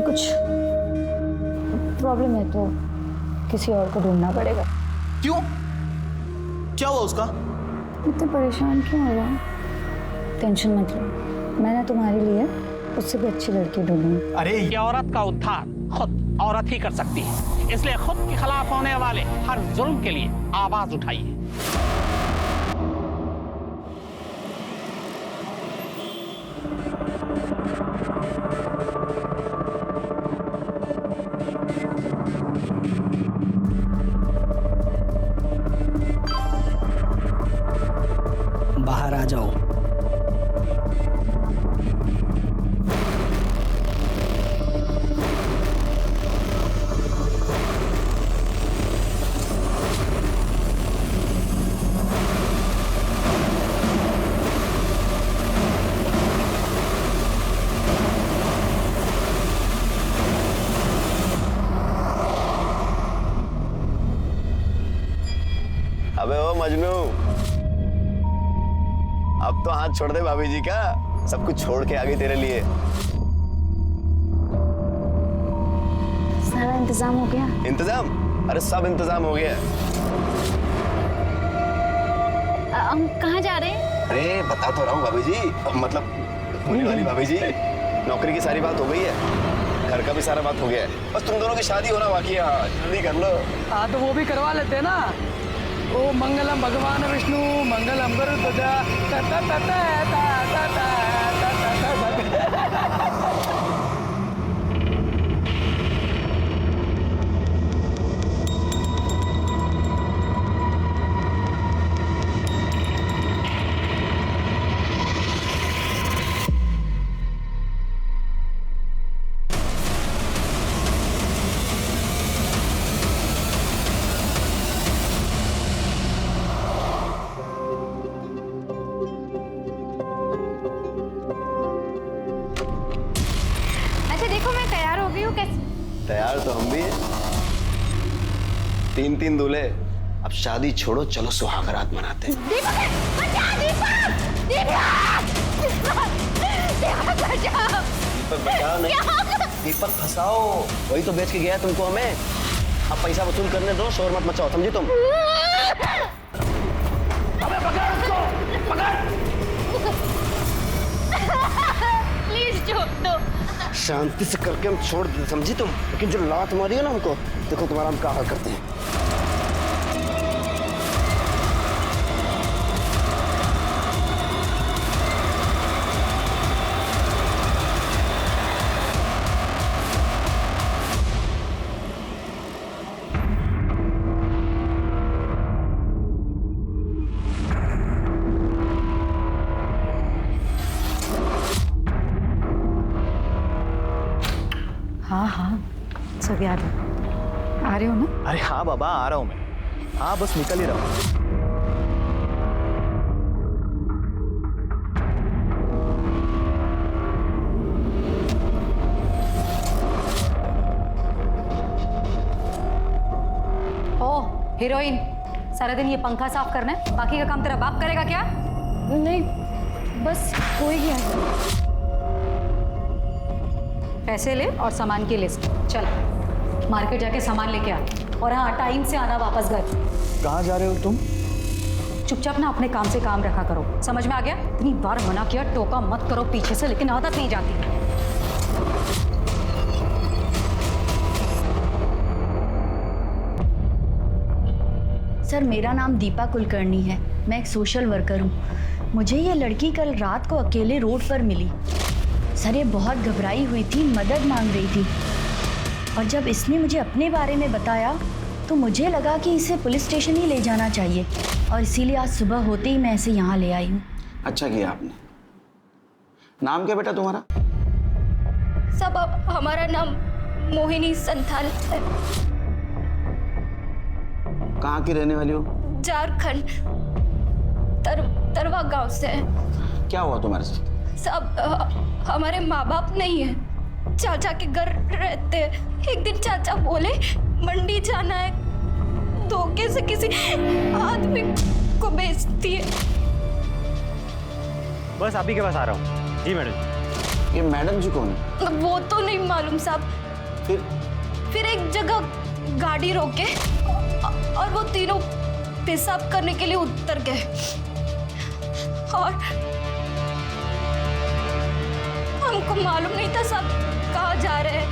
कुछ प्रॉब्लम है तो किसी और को ढूंढना पड़ेगा। क्यों? क्या हुआ उसका? इतने परेशान क्यों हो रहा है? टेंशन मत लो, मैंने तुम्हारे लिए उससे भी अच्छी लड़की ढूंढी। अरे ये औरत का उद्धार खुद औरत ही कर सकती है, इसलिए खुद के खिलाफ होने वाले हर जुल्म के लिए आवाज उठाइए। बाहर आ जाओ। अबे ओ मजनू, अब तो हाथ छोड़ दे भाभी जी का। सब कुछ छोड़ के आ गई तेरे लिए। सारा इंतजाम हो गया? इंतजाम? अरे सब इंतजाम हो गया। हम कहाँ जा रहे हैं? अरे बता तो रहा हूँ भाभी जी, मतलब होने वाली भाभी जी। नौकरी की सारी बात हो गई है, घर का भी सारा बात हो गया है, बस तुम दोनों की शादी होना बाकी है। जल्दी कर लो। हाँ तो वो भी करवा लेते हैं ना। ओ मंगलम भगवान विष्णु मंगलम गरुड़ध्वज ता ता ता ता ता ता ता ता। अच्छा देखो मैं तैयार हो गई हूँ। कैसे? तैयार तो हम भी हैं। 3-3 दूल्हे। अब शादी छोड़ो, चलो सुहाग रात मनाते हैं। दीपक है! बचा! दीपक! दीपक! दीपक बचाओ! दीपक बचाओ नहीं, दीपक फंसाओ। वही तो बेच के गया तुमको हमें। अब पैसा वसूल करने दो, शोर मत मचाओ, समझी तुम? अबे पकड़ उसको, पकड़। प्लीज छोड़ दो। शांति से करके हम छोड़ देते, समझी तुम? लेकिन जो लात मारी है ना हमको, देखो तुम्हारा हम क्या हाल करते हैं। हाँ हाँ सब याद है। आ रहे हो ना? अरे हाँ बाबा, आ रहा हूँ मैं। हाँ बस निकल ही रहा हूँ। ओ हीरोइन, सारा दिन ये पंखा साफ करना है, बाकी का काम तेरा बाप करेगा क्या? नहीं बस हो ही गया। पैसे ले और सामान की लिस्ट। चल मार्केट जाके सामान लेके आ, और हाँ टाइम से आना वापस घर। कहाँ जा रहे हो तुम? चुपचाप ना अपने काम से काम रखा करो, समझ में आ गया? इतनी बार मना किया टोका मत करो पीछे से, लेकिन आदत नहीं जाती। सर मेरा नाम दीपा कुलकर्णी है, मैं एक सोशल वर्कर हूँ। मुझे ये लड़की कल रात को अकेले रोड पर मिली। सर ये बहुत घबराई हुई थी, मदद मांग रही थी, और जब इसने मुझे अपने बारे में बताया तो मुझे लगा कि इसे पुलिस स्टेशन ही ले जाना चाहिए, और इसीलिए आज सुबह होते ही मैं इसे यहाँ ले आई हूँ। अच्छा किया आपने। नाम क्या बेटा तुम्हारा? सब हमारा नाम मोहिनी संथाल है। कहाँ की रहने वाली हो? झारखंड तरवा गांव से है। क्या हुआ तुम्हारे साथ? सब हमारे माँ बाप नहीं है, चाचा के घर रहते हैं। एक दिन चाचा बोले मंडी जाना है, धोखे से किसी आदमी को बेचती है। बस आप ही के पास आ रहा हूँ। जी मैडम। ये मैडम जी कौन है? वो तो नहीं मालूम साहब। फिर एक जगह गाड़ी रोके और वो तीनों पेशाब करने के लिए उतर गए और हमको मालूम नहीं था साहब कहाँ जा रहे हैं,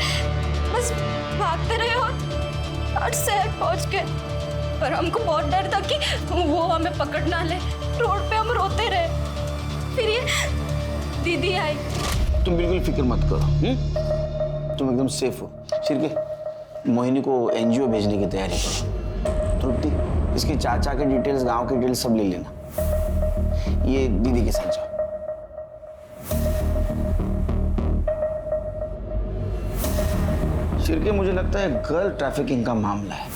बस भागते रहे और शहर पहुंच गए। पर हमको बहुत डर था कि वो हमें पकड़ ना ले। रोड पे हम रोते रहे। फिर ये दीदी आई। तुम बिल्कुल फिक्र मत करो, तुम एकदम सेफ हो। शिरके, मोहिनी को एनजीओ भेजने की तैयारी करो। तृप्ति, इसके चाचा के डिटेल्स, गांव के डिटेल्स सब ले लेना। ये दीदी के साथ जाओ। शिरके, मुझे लगता है गर्ल ट्रैफिकिंग का मामला है,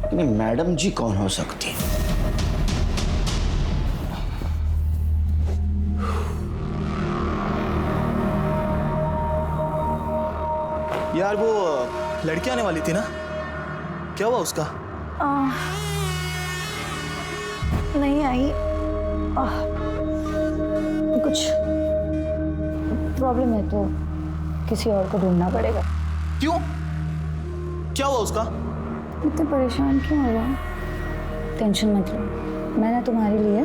लेकिन मैडम जी कौन हो सकती है? यार वो लड़की आने वाली थी ना, क्या हुआ उसका? नहीं आई। कुछ प्रॉब्लम है तो किसी और को ढूंढना पड़ेगा। क्यों? क्या हुआ उसका? इतने परेशान क्यों हो रहे हो? टेंशन मत लो, मैंने तुम्हारे लिए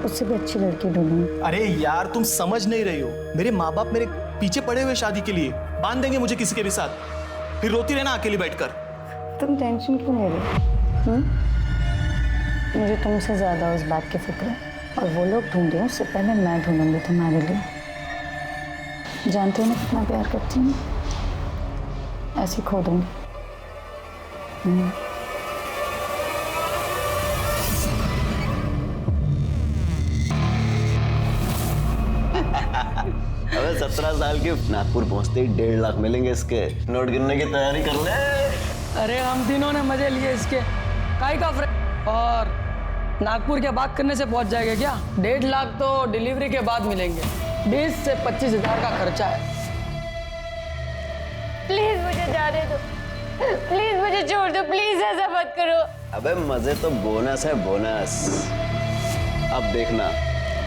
उससे भी अच्छी लड़की ढूंढूंगी। अरे यार तुम समझ नहीं रही हो, मेरे माँ बाप मेरे पीछे पड़े हुए शादी के लिए, बांध देंगे मुझे किसी के भी साथ, फिर रोती रहना अकेली बैठकर। तुम टेंशन क्यों ले रहे हो? मुझे तुमसे ज्यादा उस बात की फिक्र है, और वो लोग ढूंढे उससे पहले मैं ढूंढूंगी तुम्हारे लिए। जानते हो ना कितना प्यार करती हूँ, ऐसे खो दूंगी। अबे 17 साल के नागपुर पहुंचते ही 1.5 लाख मिलेंगे इसके। नोट गिनने की तैयारी कर ले। अरे हम तीनों ने मजे लिए इसके, काई का और नागपुर के बात करने से पहुंच जाएगा क्या? 1.5 लाख तो डिलीवरी के बाद मिलेंगे। 20 से 25 हजार का खर्चा है। प्लीज मुझे जाने दो, प्लीज मुझे छोड़ दो, प्लीज ऐसा मत करो। अबे मजे तो बोनस है, बोनस। अब देखना,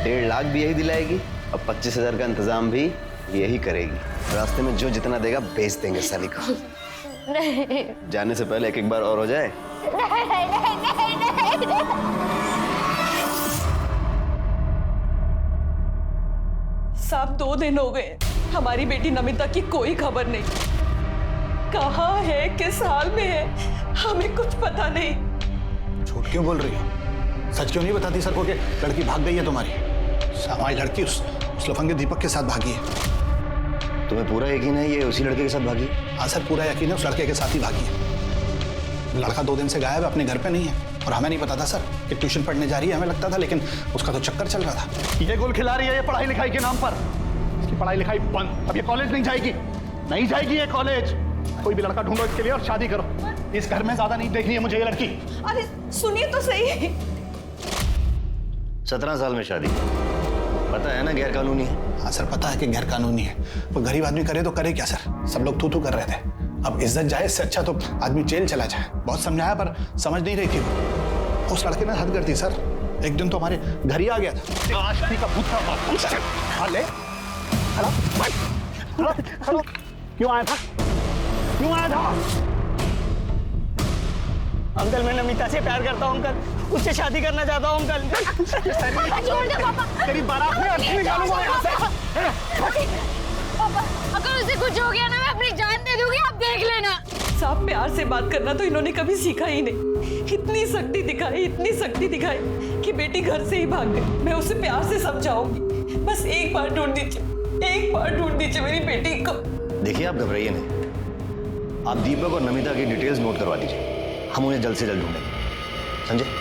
1.5 लाख भी यही दिलाएगी और 25,000 का इंतजाम भी यही करेगी। रास्ते में जो जितना देगा बेच देंगे साली को। नहीं जाने से पहले एक बार और हो जाए। नहीं नहीं नहीं नहीं, नहीं। साहब 2 दिन हो गए, हमारी बेटी नमिता की कोई खबर नहीं। कहाँ है, किस हाल में है, हमें कुछ पता नहीं। झूठ क्यों बोल रही हो? सच क्यों नहीं बताती सर को कि लड़की भाग गई है तुम्हारी? हमारी लड़की उस लफंगे दीपक के साथ भागी है। तुम्हें पूरा यकीन है ये उसी लड़के के साथ भागी? हाँ सर, पूरा यकीन है, उस लड़के के साथ ही भागी है। लड़का 2 दिन से गायब है, अपने घर पे नहीं है, और हमें नहीं पता था सर कि ट्यूशन पढ़ने जा रही है। हमें लगता था, लेकिन उसका तो चक्कर चल रहा था। ये गोल खिला रही है ये पढ़ाई लिखाई के नाम पर। इसकी पढ़ाई लिखाई बंद। अब ये कॉलेज नहीं जाएगी, नहीं जाएगी ये कॉलेज। कोई भी लड़का ढूंढो इसके लिए और शादी करो। इस घर में ज्यादा नहीं देखनी है मुझे ये लड़की। अरे सुनिए तो सही। 17 साल में शादी, पता है ना गैर कानूनी है। हाँ सर, पता है कि गैर कानूनी है, पर गरीब आदमी करे तो करे क्या सर? सब लोग थू कर रहे थे। अब इज्जत जाए, इससे अच्छा तो आदमी जेल चला जाए। बहुत समझाया पर समझ नहीं रही थी वो। उस लड़के ने हद कर दी सर। एक दिन तो हमारे घर ही आ गया था। आशती का भूत था। ले हेलो, क्यों आया था? क्यों आया था? अंकल मैं नमिता से प्यार करता हूँ अंकल, उससे शादी करना चाहता हूँ अंकल। छोड़ दे पापा। तेरी बारात में अर्थी निकालूंगा यहाँ से। पापा अगर उसे कुछ हो गया ना, मैं अपनी जान दे दूंगी, आप देख लेना। साहब प्यार से बात करना तो इन्होंने कभी सीखा ही नहीं। इतनी सख्ती दिखाई, इतनी सख्ती दिखाई कि बेटी घर से ही भाग गई। मैं उसे प्यार से समझाऊंगी, बस एक बार ढूंढ दीजिए, एक बार ढूंढ दीजिए मेरी बेटी को। देखिए आप घबराइए नहीं, आप दीपक और नमिता की डिटेल्स नोट करवा दीजिए, हम उन्हें जल्द से जल्द ढूंढेंगे। समझे?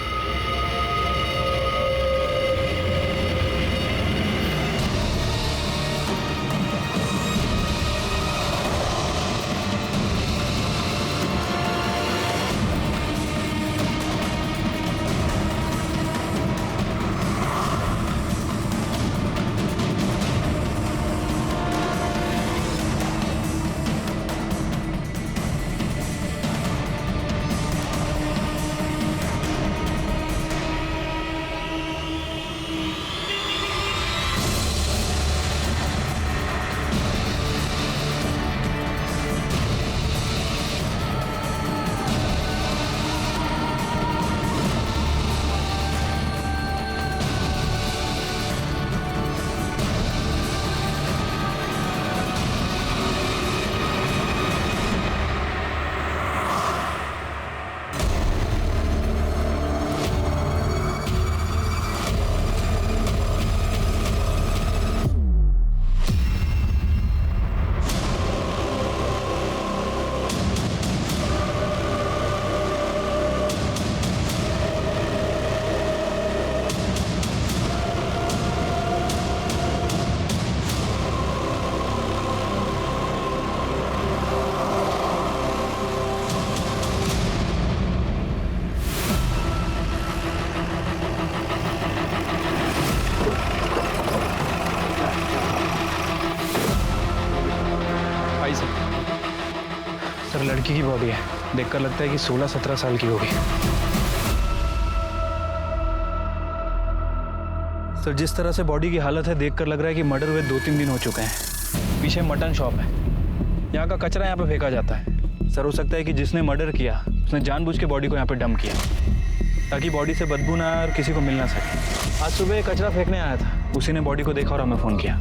सर लड़की की बॉडी है, देखकर लगता है कि 16-17 साल की होगी। सर जिस तरह से बॉडी की हालत है देखकर लग रहा है कि मर्डर हुए 2-3 दिन हो चुके हैं। पीछे मटन शॉप है, यहाँ का कचरा यहाँ पे फेंका जाता है। सर हो सकता है कि जिसने मर्डर किया उसने जानबूझ के बॉडी को यहाँ पे डंप किया ताकि बॉडी से बदबू ना आए और किसी को मिल ना सके। आज सुबह कचरा फेंकने आया था, उसी ने बॉडी को देखा और हमें फ़ोन किया।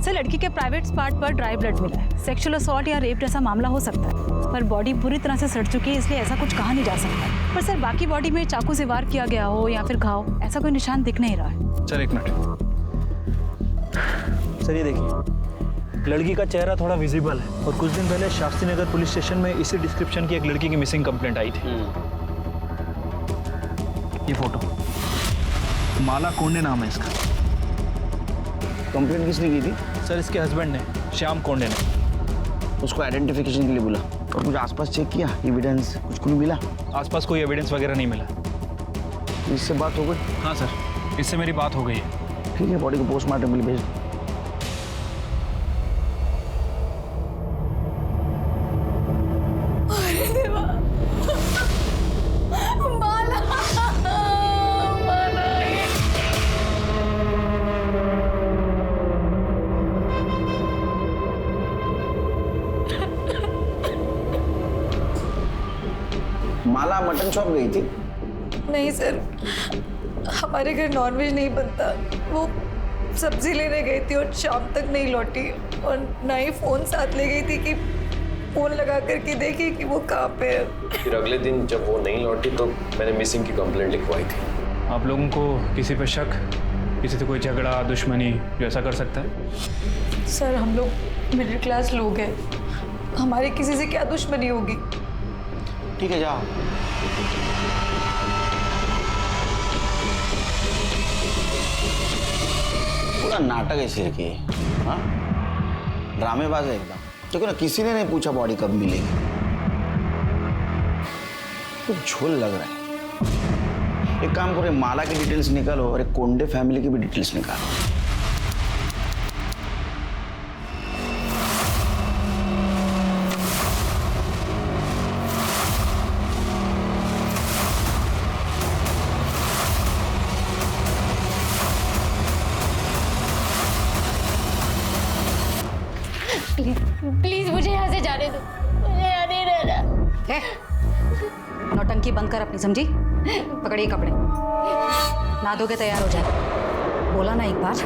सर लड़की के प्राइवेट पार्ट पर ड्राई ब्लड मिला है। सेक्सुअल असॉल्ट या रेप जैसा मामला हो सकता है, पर बॉडी पूरी तरह से सड़ चुकी है, इसलिए ऐसा कुछ कहा नहीं जा सकता। पर सर बाकी बॉडी में चाकू से वार किया गया हो या फिर घाव, ऐसा कोई निशान दिख नहीं रहा है। सर एक मिनट। सर ये देखिए, लड़की का चेहरा थोड़ा विजिबल है और कुछ दिन पहले शास्त्री नगर पुलिस स्टेशन में इसी डिस्क्रिप्शन की एक लड़की की मिसिंग कंप्लेंट आई थी। ये फोटो, माला कोंडे नाम है इसका। कंप्लेंट किसने की थी? सर इसके हस्बैंड ने, श्याम कोंडे ने। उसको आइडेंटिफिकेशन के लिए बोला और कुछ आसपास चेक किया, एविडेंस कुछ मिला? आसपास कोई एविडेंस वगैरह नहीं मिला। इससे बात हो गई? हाँ सर, इससे मेरी बात हो गई है। ठीक है, बॉडी को पोस्टमार्टम के लिए भेज दो। माला मटन शॉप गई थी? नहीं सर, हमारे घर नॉनवेज नहीं बनता। वो सब्जी लेने गई थी और शाम तक नहीं लौटी, और ना ही फ़ोन साथ ले गई थी कि फ़ोन लगा करके देखी कि वो कहाँ पे है। फिर अगले दिन जब वो नहीं लौटी तो मैंने मिसिंग की कंप्लेंट लिखवाई थी। आप लोगों को किसी पे शक, किसी से कोई झगड़ा दुश्मनी जो ऐसा कर सकता है? सर हम लोग मिडिल क्लास लोग हैं, हमारी किसी से क्या दुश्मनी होगी। ठीक है जाओ। पूरा नाटक है सिर की, हाँ ड्रामेबाज है एकदम। देखो ना, किसी ने नहीं पूछा बॉडी कब मिलेगी। कुछ झोल लग रहा है। एक काम करो, माला की डिटेल्स निकालो और एक कोंडे फैमिली की भी डिटेल्स निकालो। प्लीज मुझे यहाँ से जाने दो, मुझे यहाँ नहीं रहना। नौटंकी बंद कर अपनी, समझी? पकड़िए कपड़े, नहा धो के तैयार हो जाए। बोला ना एक बार,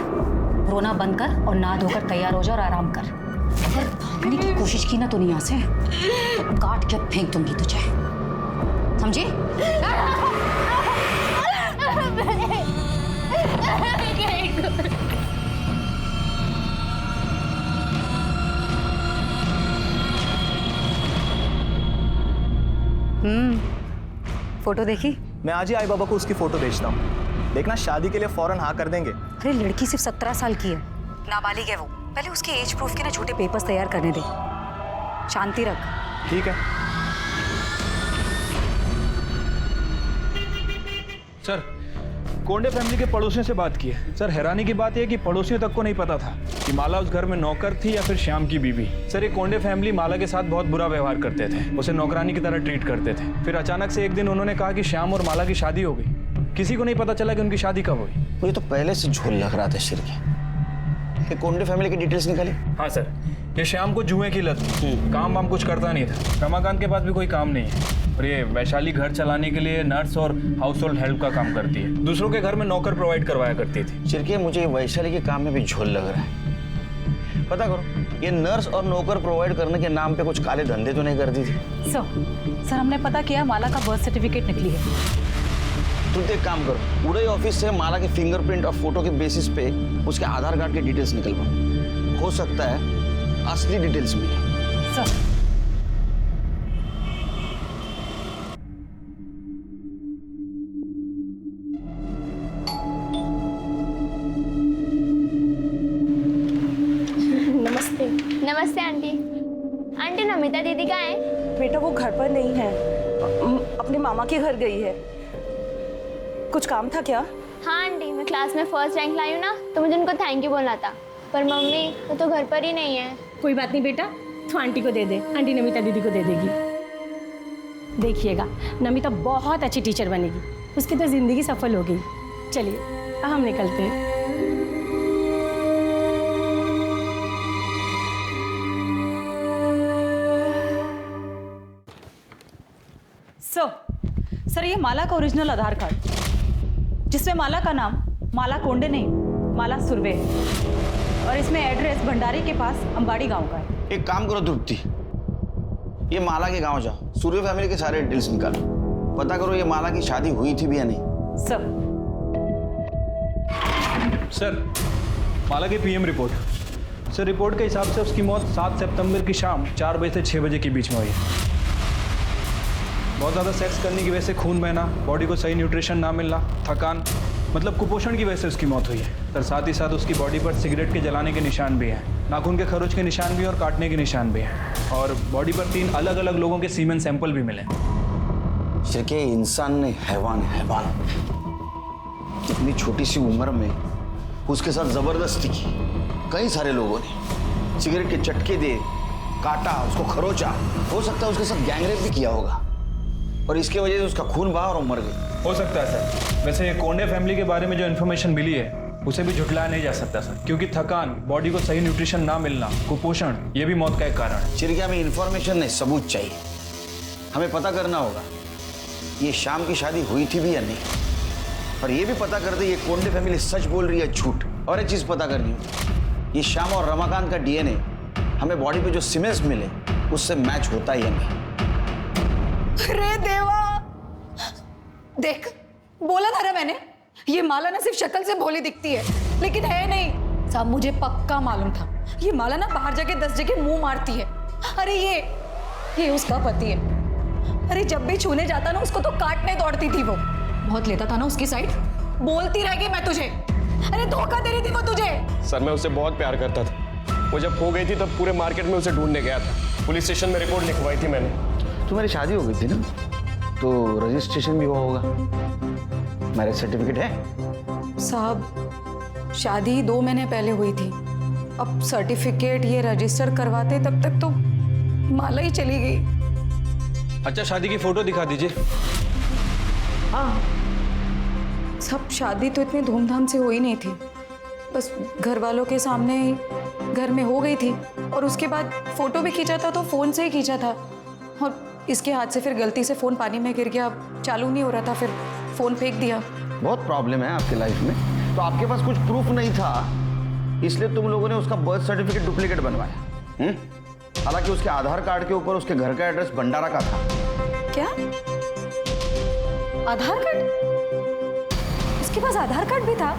रोना बंद कर और नहा धोकर तैयार हो जा और आराम कर। अगर भागने की कोशिश की ना तूने यहाँ से, तो काट के फेंक दूंगी तुझे, समझी? फोटो देखी? मैं आज ही आई बाबा को उसकी फोटो भेजता हूँ, देखना शादी के लिए फौरन हाँ कर देंगे। अरे लड़की सिर्फ 17 साल की है, नाबालिग है वो। पहले उसके एज प्रूफ के ना छोटे पेपर्स तैयार करने दे। शांति रख। ठीक है सर, कोंडे फैमिली के पड़ोसियों से बात की है। सर हैरानी की बात यह कि पड़ोसियों तक को नहीं पता था कि माला उस घर में नौकर थी या फिर श्याम की बीवी। सर ये कोंडे फैमिली माला के साथ बहुत बुरा व्यवहार करते थे, उसे नौकरानी की तरह ट्रीट करते थे। फिर अचानक से एक दिन उन्होंने कहा कि श्याम और माला की शादी हो गई। किसी को नहीं पता चला कि उनकी शादी कब हुई। मुझे तो पहले से झोल लग रहा था शिर के। कोंडे फैमिली की डिटेल्स निकाली? हाँ सर, ये श्याम को जुए की लत, काम वाम कुछ करता नहीं था। रमाकांत के पास भी कोई काम नहीं है और ये वैशाली घर चलाने के लिए नर्स और हाउस होल्ड हेल्प का काम करती है। दूसरों के घर में नौकर प्रोवाइड करवाया करती थी। चिरके मुझे वैशाली के काम में भी झोल लग रहा है। पता करो, ये नर्स और नौकर प्रोवाइड करने के नाम पे कुछ काले धंधे तो नहीं करती थी? सर हमने पता किया, माला का बर्थ सर्टिफिकेट निकली है। तुम एक काम करो, पूरे ऑफिस से माला के फिंगरप्रिंट और फोटो के बेसिस पे उसके आधार कार्ड के डिटेल्स निकलवाओ। हो सकता है असली डिटेल्स मिले। सर नमस्ते। नमस्ते आंटी। आंटी नमिता दीदी कहाँ है? बेटा वो घर पर नहीं है, अपने मामा के घर गई है। कुछ काम था क्या? हाँ आंटी, मैं क्लास में फर्स्ट रैंक लाई हूँ ना, तो मुझे उनको थैंक यू बोलना था। पर मम्मी वो तो घर पर ही नहीं है। कोई बात नहीं बेटा, तो आंटी को दे दे, आंटी नमिता दीदी को दे देगी। देखिएगा नमिता बहुत अच्छी टीचर बनेगी, उसकी तो जिंदगी सफल हो गई। चलिए हम निकलते हैं। सर ये माला का ओरिजिनल आधार कार्ड, जिसमें माला का नाम माला कोंडे नहीं, माला सुरवे है, और इसमें एड्रेस भंडारी के पास अंबाड़ी गांव का है। एक काम करो तृप्ति, ये माला के गांव जाओ, सूर्य फैमिली के सारे डिटेल्स निकालो, पता करो ये माला की शादी हुई थी भी या नहीं। सर माला की पीएम रिपोर्ट। सर रिपोर्ट के हिसाब से उसकी मौत 7 सितंबर की शाम 4 बजे से 6 बजे के बीच में हुई है। बहुत ज़्यादा सेक्स करने की वजह से खून बहना, बॉडी को सही न्यूट्रिशन ना मिलना, थकान, मतलब कुपोषण की वजह से उसकी मौत हुई है। सर साथ ही साथ उसकी बॉडी पर सिगरेट के जलाने के निशान भी हैं, नाखून के खरोच के निशान भी और काटने के निशान भी हैं, और बॉडी पर 3 अलग अलग लोगों के सीमेन सैंपल भी मिले। शिरके इंसान ने हैवान इतनी छोटी सी उम्र में उसके साथ जबरदस्ती की। कई सारे लोगों ने सिगरेट के चटके दे, काटा, उसको खरोचा, हो सकता है उसके साथ गैंगरेप भी किया होगा, और इसके वजह से उसका खून बहा और मर गई। हो सकता है सर। वैसे कोंडे फैमिली के बारे में जो इन्फॉर्मेशन मिली है उसे भी झुठलाया नहीं जा सकता सर, क्योंकि थकान, बॉडी को सही न्यूट्रिशन ना मिलना, कुपोषण, ये भी मौत का एक कारण है। चिरकिया में इन्फॉर्मेशन नहीं, सबूत चाहिए। हमें पता करना होगा ये शाम की शादी हुई थी भी या नहीं, और ये भी पता कर दे ये कोंडे फैमिली सच बोल रही है झूठ। और एक चीज पता करनी है, ये श्याम और रमाकांत का डीएनए हमें बॉडी पे जो सीमेंस मिले उससे मैच होता है या नहीं। अरे देवा, देख बोला था ना मैंने, ये माला ना सिर्फ शक्ल से भोली दिखती है लेकिन है नहीं। साहब मुझे पक्का मालूम था ये माला ना बाहर जाके 10 जगह मुंह मारती है। अरे ये उसका पति है। अरे जब भी छूने जाता ना उसको तो काटने दौड़ती थी वो। बहुत लेता था ना उसकी साइड, बोलती रह गई मैं तुझे। अरे धोखा दे रही थी वो तुझे। सर मैं उससे बहुत प्यार करता था, वो जब खो गई थी तब पूरे मार्केट में उसे ढूंढने गया था। पुलिस स्टेशन में रिपोर्ट लिखवाई थी मैंने। तुम्हारी शादी हो गई थी ना, तो रजिस्ट्रेशन भी हुआ होगा, मैरिज सर्टिफिकेट है? साहब शादी 2 महीने पहले हुई थी, अब सर्टिफिकेट ये रजिस्टर करवाते तब तक तो माला ही चली गई। अच्छा शादी की फोटो दिखा दीजिए। हाँ सब शादी तो इतनी धूमधाम से हुई नहीं थी, बस घर वालों के सामने घर में हो गई थी, और उसके बाद फोटो भी खींचा था तो फोन से ही खींचा था, और इसके हाथ से फिर गलती से फोन पानी में गिर गया, चालू नहीं हो रहा था, फिर फोन फेंक दिया। बहुत प्रॉब्लम है आपके लाइफ में, तो आपके पास कुछ प्रूफ नहीं था इसलिए तुम लोगों ने उसका बर्थ सर्टिफिकेट डुप्लीकेट बनवाया। हालांकि उसके आधार कार्ड के ऊपर उसके घर का एड्रेस भंडारा का था। क्या आधार कार्ड? उसके पास आधार कार्ड भी था,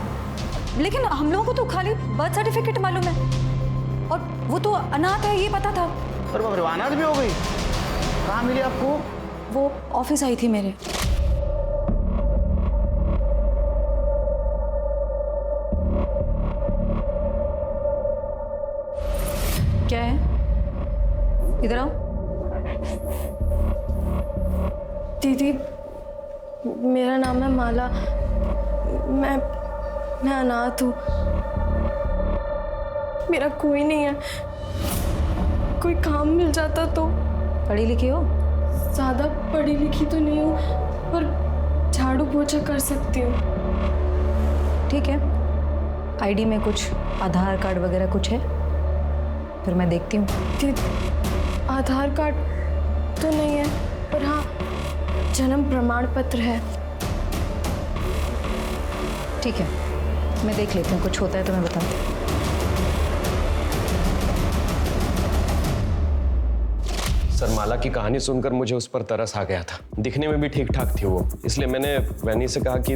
लेकिन हम लोगों को तो खाली बर्थ सर्टिफिकेट मालूम है, और वो तो अनाथ है ये पता था। पर वो अनाथ भी हो गई? कहाँ मिली आपको? वो ऑफिस आई थी मेरे। क्या है? इधर आओ। दीदी मेरा नाम है माला, मैं अनाथ हूँ, मेरा कोई नहीं है, कोई काम मिल जाता तो। पढ़ी लिखी हो? ज़्यादा पढ़ी लिखी तो नहीं हूँ, पर झाड़ू पोछा कर सकती हूँ। ठीक है, आईडी में कुछ आधार कार्ड वगैरह कुछ है? फिर मैं देखती हूँ। आधार कार्ड तो नहीं है, पर हाँ जन्म प्रमाण पत्र है। ठीक है, मैं देख लेती हूँ, कुछ होता है तो मैं बताती हूँ। सर माला की कहानी सुनकर मुझे उस पर तरस आ गया था। दिखने में भी ठीक ठाक थी वो, इसलिए मैंने वैनी से कहा कि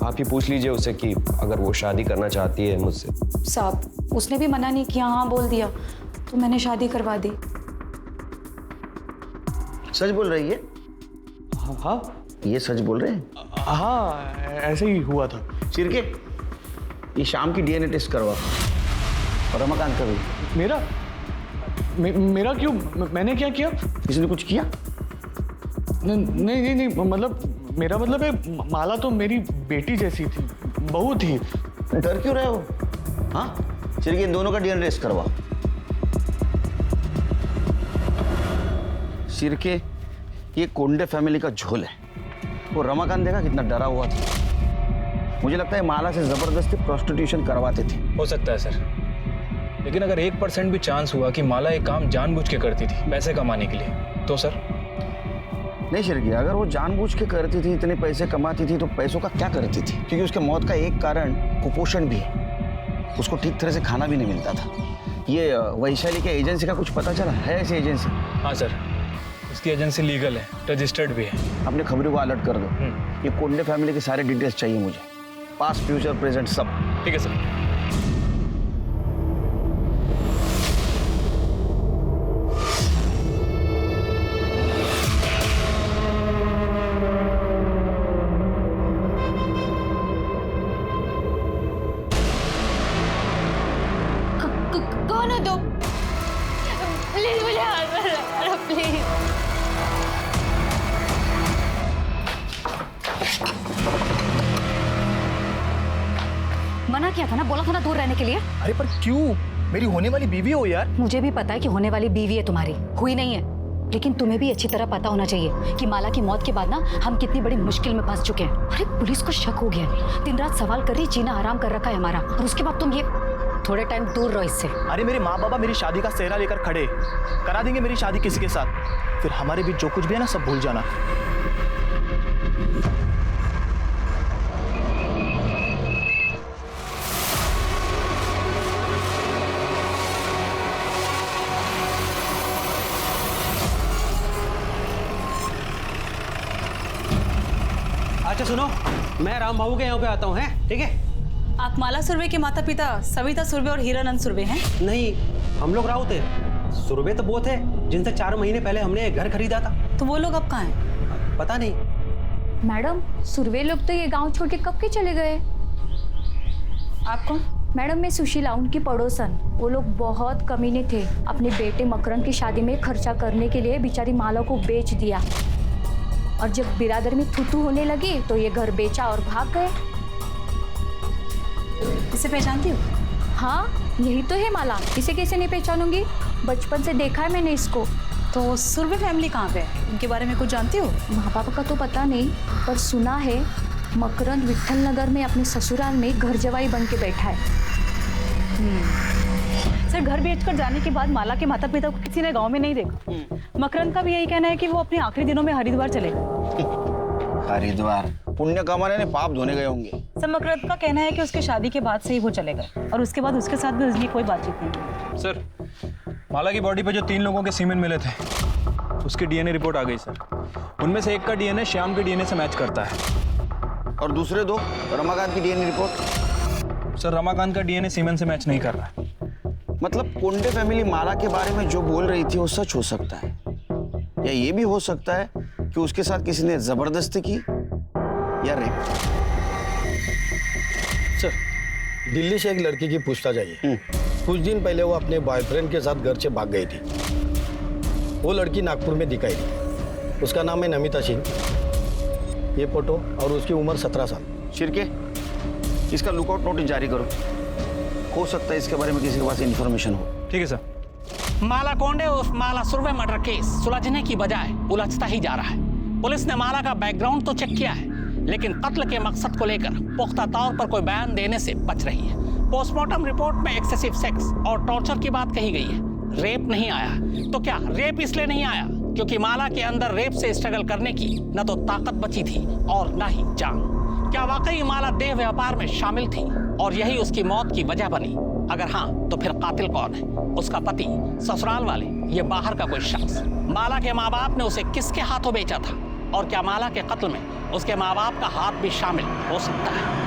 आप ही पूछ लीजिए उसे कि अगर वो शादी करना चाहती है मुझसे। साहब उसने भी मना नहीं किया, हाँ बोल दिया, तो मैंने शादी करवा दी। सच बोल रही है? हाँ ये सच बोल रहे हैं? हाँ ऐसे ही हुआ था। चिरके ये शाम की डीएनए टेस्ट करवा, और रमाकांत का भी। मेरा क्यों? मैंने क्या किया? किसी ने कुछ किया? नहीं, मतलब मेरा मतलब है माला तो मेरी बेटी जैसी थी, बहू थी। डर क्यों रहे हो? हाँ चिरके इन दोनों का डीएनए टेस्ट करवा। सिर के ये कोंडे फैमिली का झोल है। वो रमाकांत देखा कितना डरा हुआ था। मुझे लगता है माला से जबरदस्ती प्रोस्टिट्यूशन करवाते थे। हो सकता है सर, लेकिन अगर 1% भी चांस हुआ कि माला एक काम जानबूझ के करती थी पैसे कमाने के लिए, तो सर? नहीं शिरकी, अगर वो जानबूझ के करती थी, इतने पैसे कमाती थी, तो पैसों का क्या करती थी? क्योंकि उसके मौत का एक कारण कुपोषण भी है। उसको ठीक तरह से खाना भी नहीं मिलता था। ये वैशाली के एजेंसी का कुछ पता चला है? ऐसी एजेंसी? हाँ सर, इसकी एजेंसी लीगल है, रजिस्टर्ड भी है। अपने खबरों को अलर्ट कर दो। ये कोंडे फैमिली के सारे डिटेल्स चाहिए मुझे, पास्ट फ्यूचर प्रेजेंट सब। ठीक है सर। कौन हो तुम? प्लीज मुझे हाथ में लगाओ प्लीज। मना किया था ना, बोला था ना दूर रहने के लिए। अरे पर क्यों? मेरी होने वाली बीवी हो यार। मुझे भी पता है कि होने वाली बीवी है तुम्हारी, हुई नहीं है। लेकिन तुम्हें भी अच्छी तरह पता होना चाहिए कि माला की मौत के बाद ना हम कितनी बड़ी मुश्किल में फंस चुके हैं। अरे पुलिस को शक हो गया है, दिन रात सवाल कर रही, जीना आराम कर रखा है हमारा, और उसके बाद तुम ये। थोड़े टाइम दूर रहो इससे। अरे मेरे माँ बाबा मेरी शादी का सेहरा लेकर खड़े, करा देंगे मेरी शादी किसी के साथ, फिर हमारे बीच जो कुछ भी है ना सब भूल जाना। अच्छा सुनो, मैं राम बाबू के यहाँ पे आता हूँ, हैं? ठीक है? आप माला सुरवे के माता पिता सविता सुरवे और हीरानंद सुरवे हैं? नहीं, हम लोग राउत हैं। सुरवे तो वो थे जिनसे 4 महीने पहले हमने घर खरीदा था। तो वो लोग अब कहाँ हैं? पता नहीं। मैडम, सुरवे लोग तो ये गांव छोड़ के कब के चले गए? आप कौन? मैडम मैं सुशीला, उनकी पड़ोसन। वो लोग बहुत कमीने थे, अपने बेटे मकरंद की शादी में खर्चा करने के लिए बेचारी माला को बेच दिया, और जब बिरादर में थूथू होने लगी तो ये घर बेचा और भाग गए। इसे पहचानती हो? हाँ, यही तो है माला, इसे कैसे नहीं पहचानूंगी, बचपन से देखा है मैंने इसको। तो सुरवे फैमिली कहाँ पे है? उनके बारे में कुछ जानती हो? माँ बाप का तो पता नहीं, पर सुना है मकरंद विट्ठल नगर में अपने ससुराल में घर जवाई बन के बैठा है। सर, घर बेचकर जाने के बाद माला के माता पिता को किसी ने गांव में नहीं देखा। मकरंद का भी यही कहना है कि वो अपने आखिरी दिनों में हरिद्वार चले गए। हरिद्वार पुण्य कमाने ने पाप धोने गए होंगे। सर, मकरंद का कहना है कि उसके शादी के बाद से ही वो चले गए, और उसके बाद उसके साथ भी उसकी कोई बातचीत नहीं। सर, माला की बॉडी पे जो 3 लोगों के सीमेन मिले थे, उसकी डीएनए रिपोर्ट आ गई सर। उनमें से एक का डीएनए श्याम के डीएनए से मैच करता है। और दूसरे 2 रमाकांत की डीएनए रिपोर्ट? सर, रमाकांत का डीएनए सीमेन से मैच नहीं कर रहा है। मतलब कोंडे फैमिली माला के बारे में जो बोल रही थी वो सच हो सकता है, या ये भी हो सकता है कि उसके साथ किसी ने जबरदस्ती की या रेप। सर, दिल्ली से एक लड़की की पूछताछ आई है। कुछ दिन पहले वो अपने बॉयफ्रेंड के साथ घर से भाग गई थी। वो लड़की नागपुर में दिखाई दी। उसका नाम है नमिता सिंह। ये फोटो और उसकी उम्र 17 साल। शिरके, इसका लुकआउट नोटिस जारी करो, हो सकता है इसके बारे में किसी के पास इन्फॉर्मेशन हो। ठीक है सर। माला कोंडे उस माला सुरवे मर्डर केस सुलझने की बजाय उलझता ही जा रहा है। पुलिस ने माला का बैकग्राउंड तो चेक किया है, लेकिन कत्ल के मकसद को लेकर पुख्ता तौर पर कोई बयान देने से बच रही है। पोस्टमार्टम रिपोर्ट में एक्सेसिव सेक्स और टॉर्चर की बात कही गई है, रेप नहीं आया। तो क्या रेप इसलिए नहीं आया क्योंकि माला के अंदर रेप से स्ट्रगल करने की न तो ताकत बची थी और न ही जान? क्या वाकई माला देह व्यापार में शामिल थी और यही उसकी मौत की वजह बनी? अगर हाँ, तो फिर कातिल कौन है? उसका पति, ससुराल वाले, ये बाहर का कोई शख्स? माला के माँ बाप ने उसे किसके हाथों बेचा था? और क्या माला के कत्ल में उसके माँ बाप का हाथ भी शामिल हो सकता है?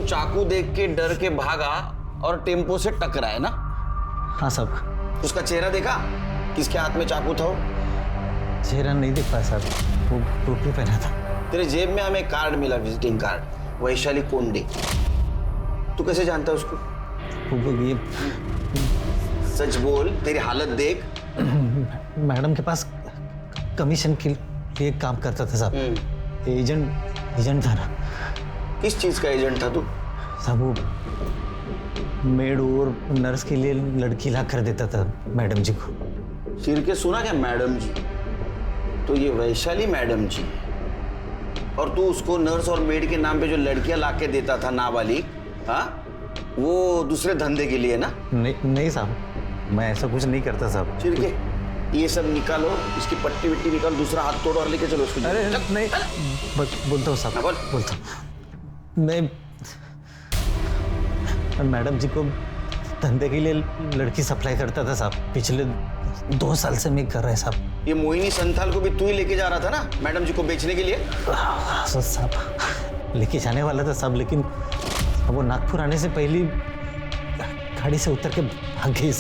चाकू देख के डर के भागा और टेम्पो से टकराया ना? हाँ साहब। उसका चेहरा देखा? किसके हाथ में चाकू था वो? चेहरा नहीं दिख पाया साहब, वो टोपी पहना था। तेरे जेब में हमें कार्ड मिला, विजिटिंग कार्ड, वैशाली कोंडे। तू कैसे जानता है उसको? ये सच बोल, तेरी हालत देख। मैडम के पास कमीशन के लिए काम करता था साहब। एजेंट था ना। किस चीज का एजेंट था तू? साहब वो मेड और नर्स के लिए लड़की ला कर देता था मैडम जी को। सिर के सुना क्या मैडम जी? तो ये वैशाली मैडम जी, और तू उसको नर्स और मेड के नाम पे जो लड़कियां ला के देता था नाबालिग, हाँ, वो दूसरे धंधे के लिए ना? नहीं साहब, मैं ऐसा कुछ नहीं करता साहब। सिर के ये सब निकालो, इसकी पट्टी विट्टी निकालो, दूसरा हाथ तोड़ो और लेके चलो उसको। अरे नहीं, बोलता हूँ साहब, बोलता हूँ। मैं मैडम जी को धंधे के लिए लड़की सप्लाई करता था साहब। पिछले 2 साल से मैं कर रहा है साहब। ये मोहिनी संथाल को भी तू ही लेके जा रहा था ना मैडम जी को बेचने के लिए? साहब लेके जाने वाला था साहब, लेकिन वो नागपुर आने से पहले गाड़ी से उतर के भाग गई।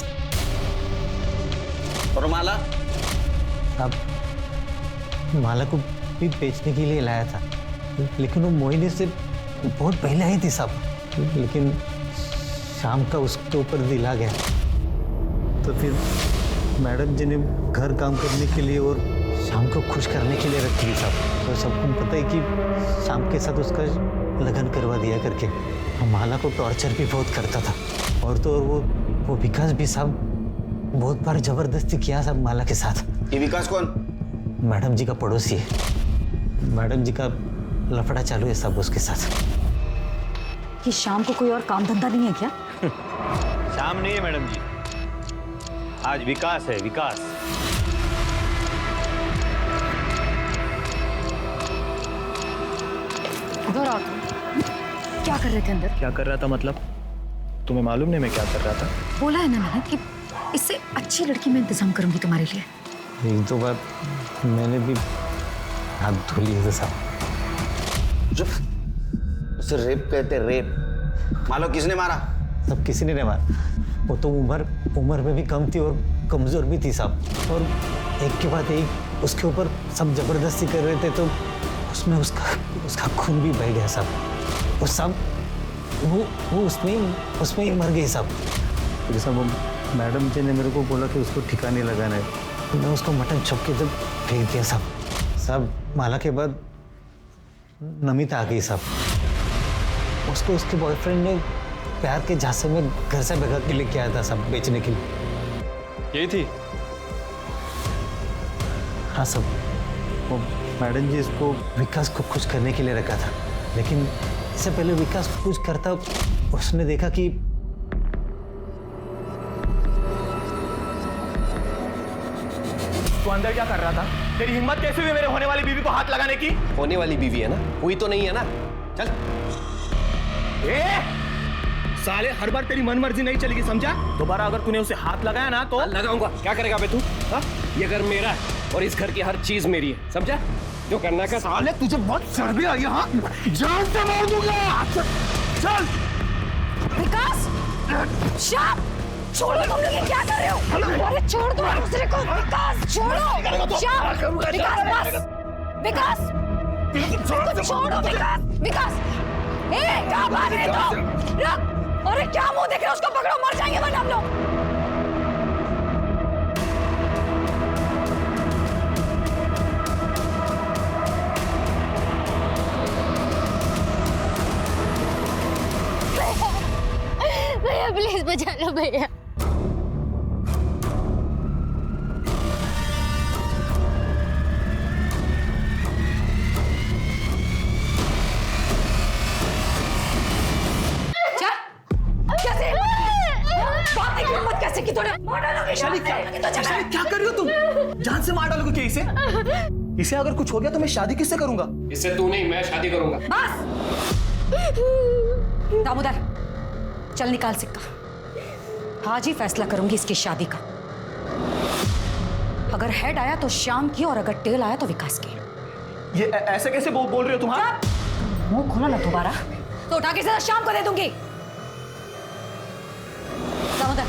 और माला? साहब माला को भी बेचने के लिए लाया था, लेकिन वो मोहिनी से बहुत पहले आई थी साहब। लेकिन शाम का उसके ऊपर दिल आ गया, तो फिर मैडम जी ने घर काम करने के लिए और शाम को खुश करने के लिए रखी साहब। तो सबको पता है कि शाम के साथ उसका लगन करवा दिया करके। माला को टॉर्चर भी बहुत करता था, और तो और वो विकास भी साहब बहुत बार जबरदस्ती किया साहब माला के साथ। ये विकास कौन? मैडम जी का पड़ोसी है। मैडम जी का लफड़ा चालू है साहब उसके साथ। कि शाम को कोई और काम धंधा नहीं है क्या? शाम नहीं है मैडम जी, आज विकास है, विकास। क्या कर रहे थे अंदर? क्या कर रहा था मतलब? तुम्हें मालूम नहीं मैं क्या कर रहा था? बोला है ना मैंने कि इससे अच्छी लड़की मैं इंतजाम करूंगी तुम्हारे लिए। एक दो बार मैंने भी हाथ धो लिए थे साहब। उसे रेप कहते, रेप। मालो किसने मारा? सब किसी ने नहीं मारा। वो तो उम्र में भी कम थी और कमजोर भी थी साहब, और एक के बाद एक उसके ऊपर सब जबरदस्ती कर रहे थे, तो उसमें उसका खून भी बह गया साहब। वो सब वो उसमें ही मर गए साहब। फिर साहब मैडम जी ने मेरे को बोला कि उसको ठिकाने लगाना है, तो मैं उसको मटन छुप के जब फेंक दिया साहब। माला के बाद नमिता आ गई साहब। उसको उसके बॉयफ्रेंड ने प्यार के झांसे में घर से भगा के लेके आया था सब बेचने के लिए। यही थी? हाँ सब। वो मैडम जी इसको विकास को खुश करने के लिए रखा था, लेकिन इससे पहले विकास को कुछ करता उसने देखा कि तू अंदर क्या कर रहा था? तेरी हिम्मत कैसे हुई मेरे होने वाली बीवी को हाथ लगाने की? होने वाली बीवी है ना, हुई तो नहीं है ना। चल। साले हर बार तेरी मन मर्जी नहीं चलेगी, समझा? दोबारा अगर तूने उसे हाथ लगाया ना तो लगाऊंगा। क्या करेगा बे तू? ये घर मेरा है और इस घर की हर चीज मेरी है, समझा? जो करना का। साले तुझे बहुत चर्बी आई है, हाँ? जान से मार दूंगा। चल। विकास, श्याम, छोड़ो, तुम लोग ये क्या कर रहे हो? अरे छोड़ दो दूसरे को। विकास छोड़ो। श्याम, विकास बस। विकास, छोड़ो विकास। विकास, कहाँ भाग रहे हो? रुक। अरे क्या मुंह देख रहे हो? उसको पकड़ो, मर जाएंगे वरना हम लोग। भैया प्लीज बचा लो भैया। कैसे की तूने? वैशाली क्या कर रही हो तुम? जान से मार डालोगे क्या इसे? इसे अगर कुछ हो गया तो मैं शादी किससे करूंगा? इससे तू नहीं, मैं शादी करूंगा। बस। दामोदर, चल निकाल सिक्का। आज ही फैसला करूंगी इसकी शादी का। अगर हेड आया तो श्याम की, और अगर टेल आया तो विकास की। ये ऐसे कैसे बोल रहे हो तुम? मुंह खोला ना दोबारा तो उठा के सीधा श्याम को दे दूंगी। दामोदर,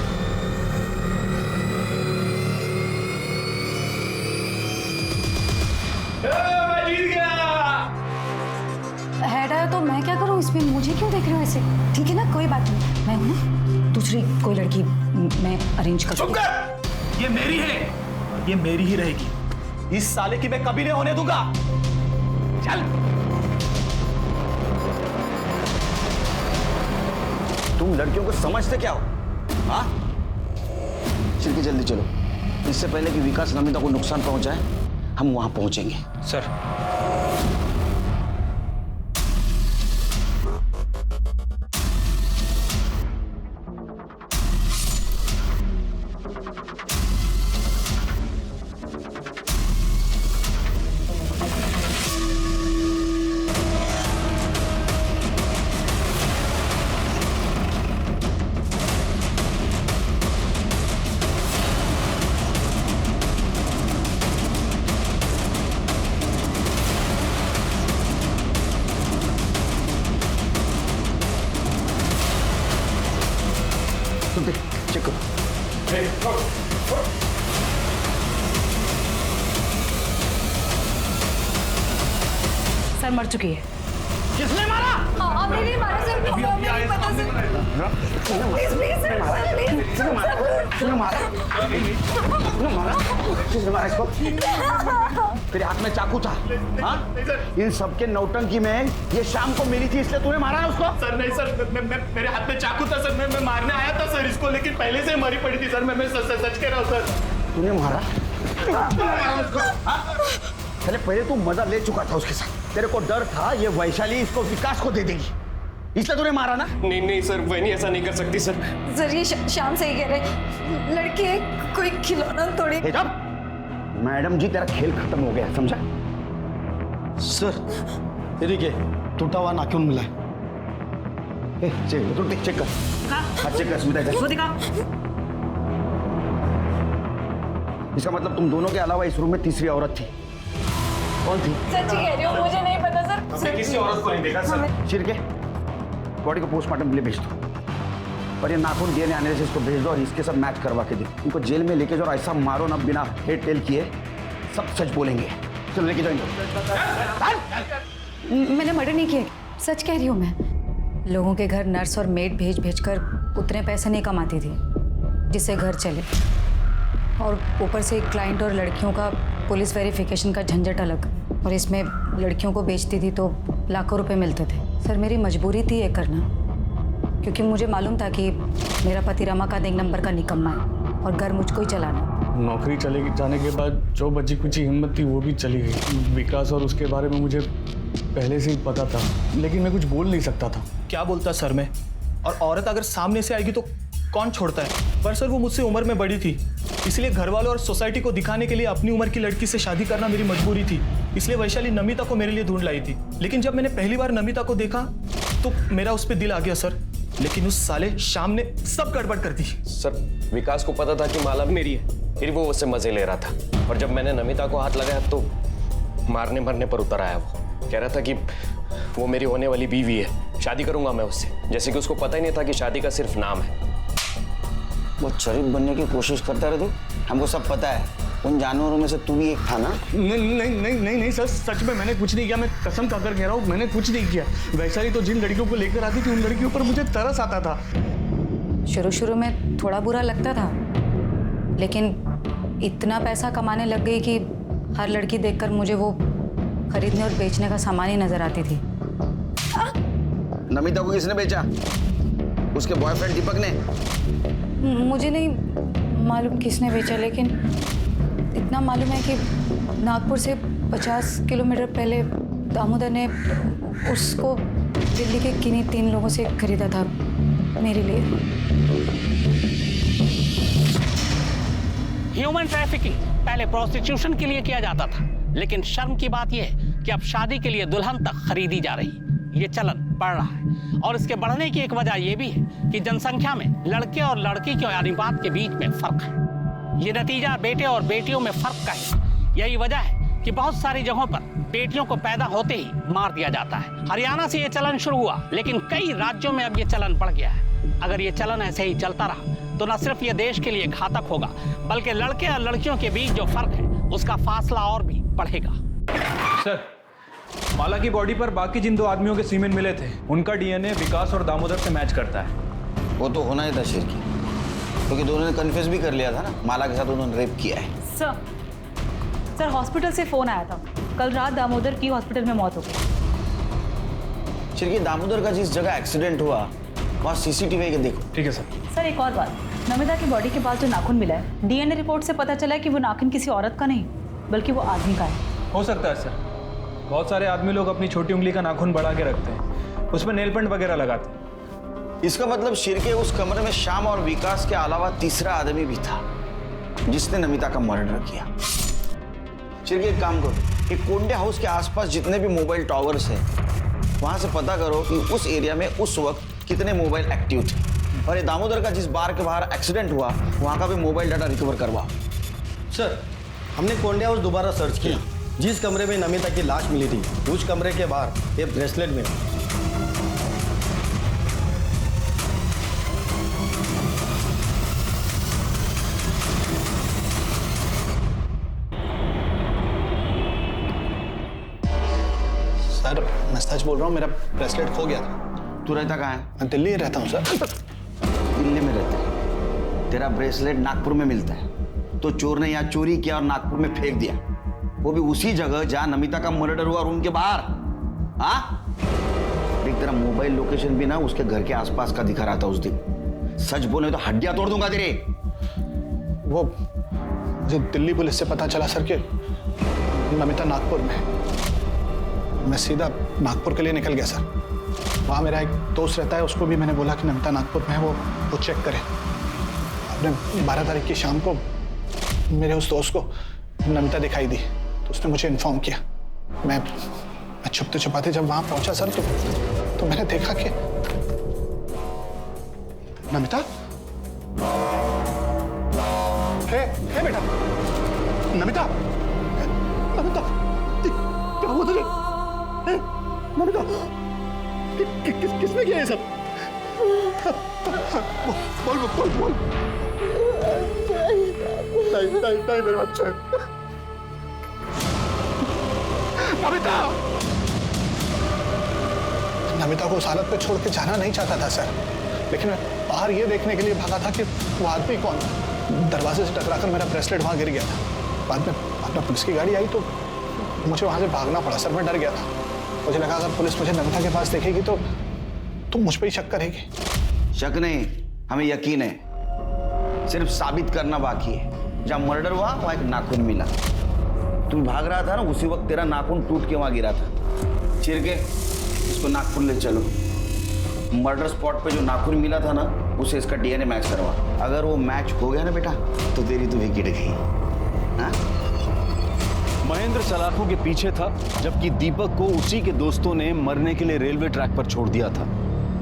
में मुझे क्यों देख रहे हो ऐसे? ठीक है ना, कोई बात नहीं, मैं हूं ना, दूसरी कोई लड़की मैं अरेंज कर। चुप कर! ये मेरी है, ये मेरी ही रहेगी। इस साले की मैं कभी नहीं होने दूंगा। चल। तुम लड़कियों को समझते क्या हो? हाँ? शिल्पी जल्दी चलो, इससे पहले कि विकास नमिता को नुकसान पहुंचाए हम वहां पहुंचेंगे। सर चेक करो। सर मर चुकी है। किसने मारा? हमने नहीं मारा सर, हमें नहीं पता sir. Please please sir, please. किसने मारा इसको? तेरे हाथ में चाकू था? हाँ? इन सबके नौटंकी में ये शाम को मिली थी, इसलिए तूने मारा है उसको? सर नहीं सर, मेरे हाथ में चाकू था सर, मैं मारने आया था सर इसको, लेकिन पहले से मरी पड़ी थी सर। मैं सच कह रहा हूँ सर। तूने मारा? पहले पहले तू मजा ले चुका था उसके साथ, तेरे को डर था ये वैशाली इसको विकास को दे देगी, इसलिए तूने मारा ना? नहीं नहीं सर, वैनी ऐसा नहीं कर सकती सर। सर ये शाम सही कह रहे, लड़की है, कोई खिलौना थोड़ी। मैडम जी तेरा खेल खत्म हो गया, समझा? सर ये देखिए टूटा हुआ नाखून मिला है। चेक कर। हाँ चेक कर स्मिता, वो दिखा। इसका मतलब तुम दोनों के अलावा इस रूम में तीसरी औरत थी। कौन थी? सच कह रही हूँ, मुझे नहीं पता सर। हमने किसी औरत को नहीं देखा सर। चिरके बॉडी को पोस्टमार्टम के लिए भेज दो, और ये नाखून डीएनए आने से इसको भेज दो और इसके साथ मैच करवा के दो। इनको जेल में लेके जाओ, ऐसा मारो ना बिना हेड टेल किए, सब सच बोलेंगे। चलो लेके जाओ। मैंने मर्डर नहीं किया, सच कह रही हूँ मैं। लोगों के घर नर्स और मेड भेज भेज कर उतने पैसे नहीं कमाती थी जिससे घर चले, और ऊपर से क्लाइंट और लड़कियों का पुलिस वेरिफिकेशन का झंझट अलग, और इसमें लड़कियों को बेचती थी तो लाखों रुपए मिलते थे। सर मेरी मजबूरी थी ये करना, क्योंकि मुझे मालूम था कि मेरा पति रमाकांत एक नंबर का निकम्मा है और घर मुझको ही चलाना। नौकरी चले जाने के बाद जो बची कुछ हिम्मत थी वो भी चली गई। विकास और उसके बारे में मुझे पहले से ही पता था, लेकिन मैं कुछ बोल नहीं सकता था। क्या बोलता सर मैं? और औरत अगर सामने से आएगी तो कौन छोड़ता है? पर सर वो मुझसे उम्र में बड़ी थी, इसलिए घर वालों और सोसाइटी को दिखाने के लिए अपनी उम्र की लड़की से शादी करना मेरी मजबूरी थी। इसलिए वैशाली नमिता को मेरे लिए ढूंढ लाई थी। लेकिन जब मैंने पहली बार नमिता को देखा तो मेरा उस पर दिल आ गया सर, लेकिन उस साले शाम ने सब गड़बड़ कर दी। सर विकास को पता था कि माला मेरी है, फिर वो उससे मजे ले रहा था, और जब मैंने नमिता को हाथ लगाया तो मारने मरने पर उतर आया। वो कह रहा था कि वो मेरी होने वाली बीवी है, शादी करूंगा मैं उससे, जैसे कि उसको पता ही नहीं था कि शादी का सिर्फ नाम है। वो शरीफ बनने की कोशिश करता रहे, तू हमको सब पता है, उन जानवरों में से तू भी एक था ना? नहीं सर, सच में मैंने कुछ नहीं किया, मैं कसम खाकर कह रहा हूँ, मैंने कुछ नहीं किया। वैशाली तो जिन लड़कियों को लेकर आती थी उन लड़कियों पर मुझे तरस आता था। शुरू में थोड़ा बुरा लगता था, लेकिन इतना पैसा कमाने लग गई कि हर लड़की देखकर मुझे वो खरीदने और बेचने का सामान ही नजर आती थी। नमिता को किसने बेचा? उसके बॉयफ्रेंड दीपक ने? मुझे नहीं मालूम किसने बेचा, लेकिन इतना मालूम है कि नागपुर से 50 किलोमीटर पहले दामोदर ने उसको दिल्ली के किन्हीं 3 लोगों से खरीदा था मेरे लिए। ह्यूमन ट्रैफिकिंग पहले प्रोस्टिट्यूशन के लिए किया जाता था, लेकिन शर्म की बात यह है कि अब शादी के लिए दुल्हन तक खरीदी जा रही। ये चलन बढ़ रहा है, और इसके बढ़ने की एक वजह यह भी है कि जनसंख्या में लड़के और लड़की के अनुपात के बीच में फर्क है। ये नतीजा बेटे और बेटियों में फर्क का है। यही वजह है कि बहुत सारी जगहों पर बेटियों को पैदा होते ही मार दिया जाता है। हरियाणा से ये चलन शुरू हुआ, लेकिन कई राज्यों में अब ये चलन बढ़ गया है। अगर ये चलन ऐसे ही चलता रहा तो न सिर्फ ये देश के लिए घातक होगा, बल्कि लड़के और लड़कियों के बीच जो फर्क है उसका फासला और भी बढ़ेगा। सर माला की बॉडी पर बाकी जिन 2 आदमियों के सीमेन मिले थे उनका डीएनए विकास और दामोदर से मैच करता है। वो तो होना ही था शिरकी, क्योंकि दोनों ने कन्फेस भी कर लिया था ना, माला के साथ उन्होंने रेप किया है। सर हॉस्पिटल से फोन आया था, कल रात दामोदर की हॉस्पिटल में मौत हो गई। शिरकी, दामोदर का जिस जगह एक्सीडेंट हुआ वहाँ सीसीटीवी के देखो। ठीक है सर। सर एक और बात, नमिता की बॉडी के पास जो नाखून मिला है, डीएनए रिपोर्ट से पता चला है कि वो नाखून किसी औरत का नहीं बल्कि वो आदमी का है। हो सकता है सर, बहुत सारे आदमी लोग अपनी छोटी उंगली का नाखून बढ़ा के रखते हैं, उसमें नेल पेंट वगैरह लगाते हैं। इसका मतलब शिरके उस कमरे में श्याम और विकास के अलावा तीसरा आदमी भी था जिसने नमिता का मर्डर किया। शिरके एक काम करो, ये कोंडे हाउस के आसपास जितने भी मोबाइल टावर्स हैं वहां से पता करो कि उस एरिया में उस वक्त कितने मोबाइल एक्टिव थे, और ये दामोदर का जिस बार के बाहर एक्सीडेंट हुआ वहां का भी मोबाइल डाटा रिकवर करवाओ। सर, हमने कोंडे हाउस दोबारा सर्च किया। जिस कमरे में नमिता की लाश मिली थी उस कमरे के बाहर ये ब्रेसलेट मिला। सर मैं सच बोल रहा हूँ, मेरा ब्रेसलेट खो गया था। तू रहता कहाँ है? मैं दिल्ली रहता हूँ सर। दिल्ली में रहता है? तेरा ब्रेसलेट नागपुर में मिलता है, तो चोर ने यहाँ चोरी किया और नागपुर में फेंक दिया, वो भी उसी जगह जहाँ नमिता का मर्डर हुआ, रूम के बाहर। हाँ, देख तेरा मोबाइल लोकेशन भी ना उसके घर के आसपास का दिखा रहा था उस दिन। सच बोले तो हड्डियां तोड़ दूंगा तेरे। वो मुझे दिल्ली पुलिस से पता चला सर कि नमिता नागपुर में है। मैं सीधा नागपुर के लिए निकल गया सर। वहाँ मेरा एक दोस्त रहता है, उसको भी मैंने बोला कि नमिता नागपुर में है, वो चेक करे। आपने 12 तारीख की शाम को मेरे उस दोस्त को नमिता दिखाई दी तो उसने मुझे इन्फॉर्म किया। मैं छुपते छुपाते जब वहाँ पहुंचा सर तो मैंने देखा कि नमिता है बेटा। नमिता, नमिता क्या हुआ तुझे? नमिता किसने किया ये सब? बोल बोल बोल। नहीं मेरे बच्चे। नमिता को उस हालत पे छोड़ के जाना नहीं चाहता था सर, लेकिन मैं बाहर ये देखने के लिए भागा था कि वो आदमी कौन। दरवाजे से टकराकर मेरा ब्रेसलेट वहां गिर गया था। बाद में पुलिस की गाड़ी आई तो मुझे वहां से भागना पड़ा सर। मैं डर गया था, मुझे लगा अगर पुलिस मुझे नमिता के पास देखेगी तो मुझ पर ही शक करेगी। शक नहीं, हमें यकीन है, सिर्फ साबित करना बाकी है। जहाँ मर्डर हुआ वहां एक नाखून मिला, तू भाग रहा था ना, उसी वक्त तेरा नाखून टूट के वहां गिरा था। चिर के इसको नागपुर ले चलो, मर्डर स्पॉट पे जो नाखून मिला था ना उसे इसका डीएनए मैच करवा। अगर वो मैच हो गया ना बेटा तो तेरी तो विकेट गई। हाँ? महेंद्र सलाखों के पीछे था, जबकि दीपक को उसी के दोस्तों ने मरने के लिए रेलवे ट्रैक पर छोड़ दिया था।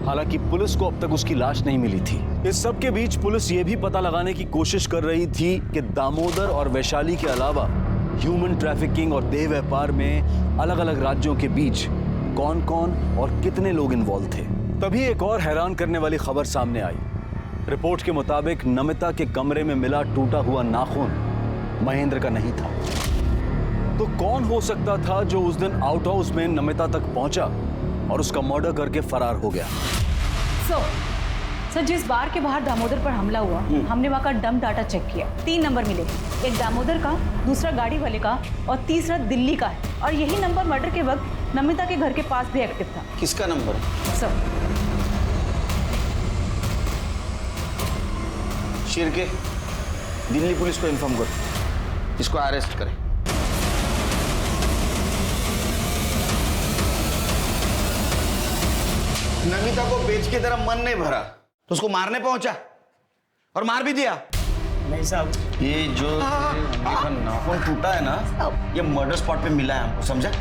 हालांकि पुलिस को अब तक उसकी लाश नहीं मिली थी। इस सब के बीच पुलिस ये भी पता लगाने की कोशिश कर रही थी कि दामोदर और वैशाली के अलावा ह्यूमन ट्रैफिकिंग और देह व्यापार में अलग अलग राज्यों के बीच कौन कौन और कितने लोग इन्वॉल्व थे। तभी एक और हैरान करने वाली खबर सामने आई। रिपोर्ट के मुताबिक नमिता के कमरे में मिला टूटा हुआ नाखून महेंद्र का नहीं था। तो कौन हो सकता था जो उस दिन आउट हाउस में नमिता तक पहुंचा और उसका मर्डर करके फरार हो गया? सर जिस बार के बाहर दामोदर पर हमला हुआ, हमने वहाँ का डंप डाटा चेक किया। 3 नंबर मिले, एक दामोदर का, दूसरा गाड़ी वाले का और तीसरा दिल्ली का है। और यही नंबर मर्डर के वक्त नमिता के घर के पास भी एक्टिव था। किसका number? Sir Shirke, Delhi police को इन्फॉर्म करो, इसको अरेस्ट करें। नमिता को बेच के तेरा मन नहीं भरा तो उसको मारने पहुंचा और मार भी दिया। नहीं साहब, ये जो नाखून टूटा है ना, ये मर्डर स्पॉट पे मिला है हमको, समझा?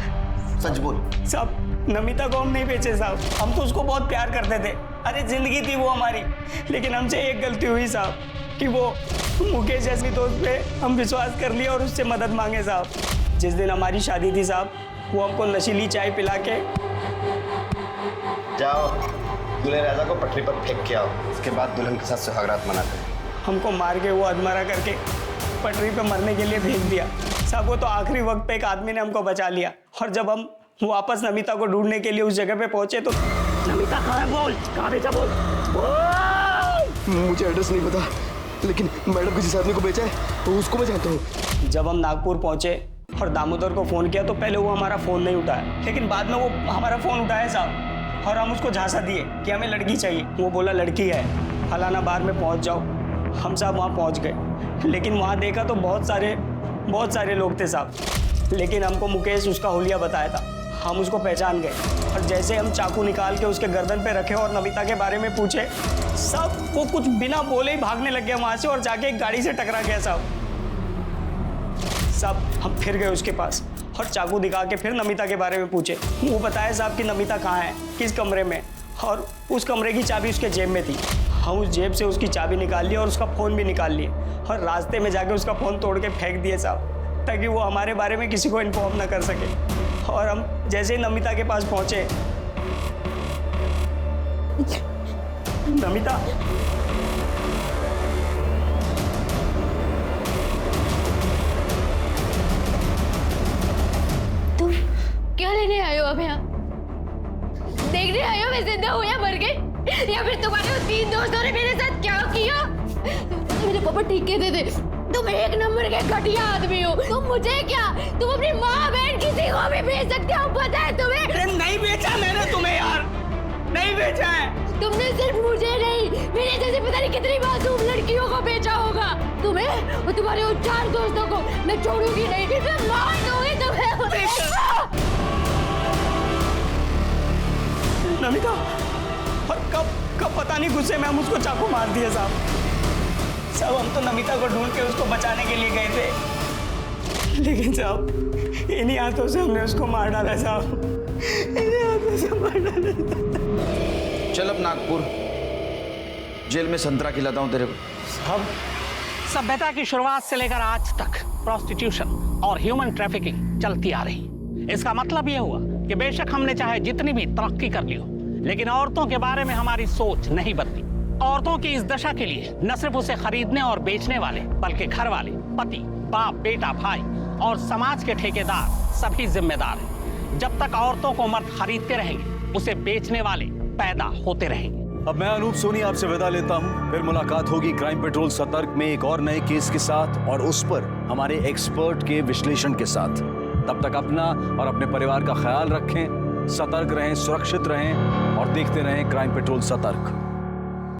सच बोल। साहब नमिता को हम नहीं बेचे साहब, हम तो उसको बहुत प्यार करते थे। अरे जिंदगी थी वो हमारी, लेकिन हमसे एक गलती हुई साहब कि वो मुकेश जैसी दोस्त पे हम विश्वास कर लिया और उससे मदद मांगे साहब। जिस दिन हमारी शादी थी साहब, वो हमको नशीली चाय पिला के जाओ दूल्हे राजा को पटरी पर फेंक के आओ, उसके बाद दुल्हन के साथ सुहागरात मनाते हैं। हमको मार के वो अधमरा करके पटरी पे मरने के लिए भेज दिया साहब। वो तो आखिरी वक्त पे एक आदमी ने हमको बचा लिया, और जब हम वापस नमिता को ढूंढने के लिए उस जगह पे पहुंचे तो नमिता कहाँ है? बोल, कहाँ बेचा? बोल। मुझे एड्रेस नहीं पता, लेकिन मैडम को जिस आदमी को बेचा है उसको मैं जानता हूँ। जब हम नागपुर पहुंचे और दामोदर को फोन किया तो पहले वो हमारा फोन नहीं उठाया, लेकिन बाद में वो हमारा फोन उठाया साहब, और हम उसको झांसा दिए कि हमें लड़की चाहिए। वो बोला लड़की है, फलाना बार में पहुंच जाओ। हम साहब वहाँ पहुंच गए, लेकिन वहाँ देखा तो बहुत सारे लोग थे साहब, लेकिन हमको मुकेश उसका हुलिया बताया था। हम उसको पहचान गए और जैसे हम चाकू निकाल के उसके गर्दन पे रखे और नमिता के बारे में पूछे, सब वो कुछ बिना बोले ही भागने लग गया वहाँ से और जाके एक गाड़ी से टकरा गया साहब। हम फिर गए उसके पास और चाकू दिखा के फिर नमिता के बारे में पूछे। वो बताया साहब कि नमिता कहाँ है, किस कमरे में, और उस कमरे की चाबी उसके जेब में थी। हम उस जेब से उसकी चाबी निकाल ली और उसका फ़ोन भी निकाल लिए और रास्ते में जाके उसका फ़ोन तोड़ के फेंक दिए साहब, ताकि वो हमारे बारे में किसी को इन्फॉर्म ना कर सके। और हम जैसे ही नमिता के पास पहुंचे, नमिता तुम क्या लेने आए हो अब यहाँ? देखने आए हो मैं जिंदा हूँ या मर गई, या फिर तुम्हारे उन 3 दोस्तों ने मेरे साथ क्या किया? मेरे पापा ठीक कहते थे तुम एक नंबर के घटिया आदमी हो। तुम मुझे क्या, तुम अपनी माँ बहन किसी को भी बेच सकते हो, पता है तुम्हें? अरे नहीं बेचा मैंने तुम्हें यार, नहीं बेचा है। तुमने सिर्फ मुझे नहीं, मेरे जैसे पता नहीं कितनी मासूम लड़कियों को बेचा होगा। तुम्हें और तुम्हारे उन 4 दोस्तों को मैं छोड़ूंगी नहीं, मैं मार दूंगी तुम्हें। नमिता, और कब पता नहीं गुस्से में हम उसको चाकू मार दिए साहब। हम तो नमिता को ढूंढ के उसको बचाने के लिए गए थे, लेकिन साहब इन्हीं हाथों से हमने उसको मार डाला साहब, इन्हीं हाथों से मार डाला। चल अब नागपुर जेल में संतरा खिलाता हूँ तेरे को। साहब, सभ्यता की शुरुआत से लेकर आज तक प्रोस्टिट्यूशन और ह्यूमन ट्रैफिकिंग चलती आ रही। इसका मतलब यह हुआ कि बेशक हमने चाहे जितनी भी तरक्की कर ली हो, लेकिन औरतों के बारे में हमारी सोच नहीं बदली। औरतों की इस दशा के लिए न सिर्फ उसे खरीदने और बेचने वाले, बल्कि घर वाले, पति, बाप, बेटा, भाई और समाज के ठेकेदार सभी जिम्मेदार हैं। जब तक औरतों को मर्द खरीदते रहेंगे, उसे बेचने वाले पैदा होते रहेंगे। अब मैं अनूप सोनी आपसे विदा लेता हूं। फिर मुलाकात होगी क्राइम पेट्रोल सतर्क में एक और नए केस के साथ और उस पर हमारे एक्सपर्ट के विश्लेषण के साथ। तब तक अपना और अपने परिवार का ख्याल रखें, सतर्क रहें, सुरक्षित रहें और देखते रहें क्राइम पेट्रोल सतर्क।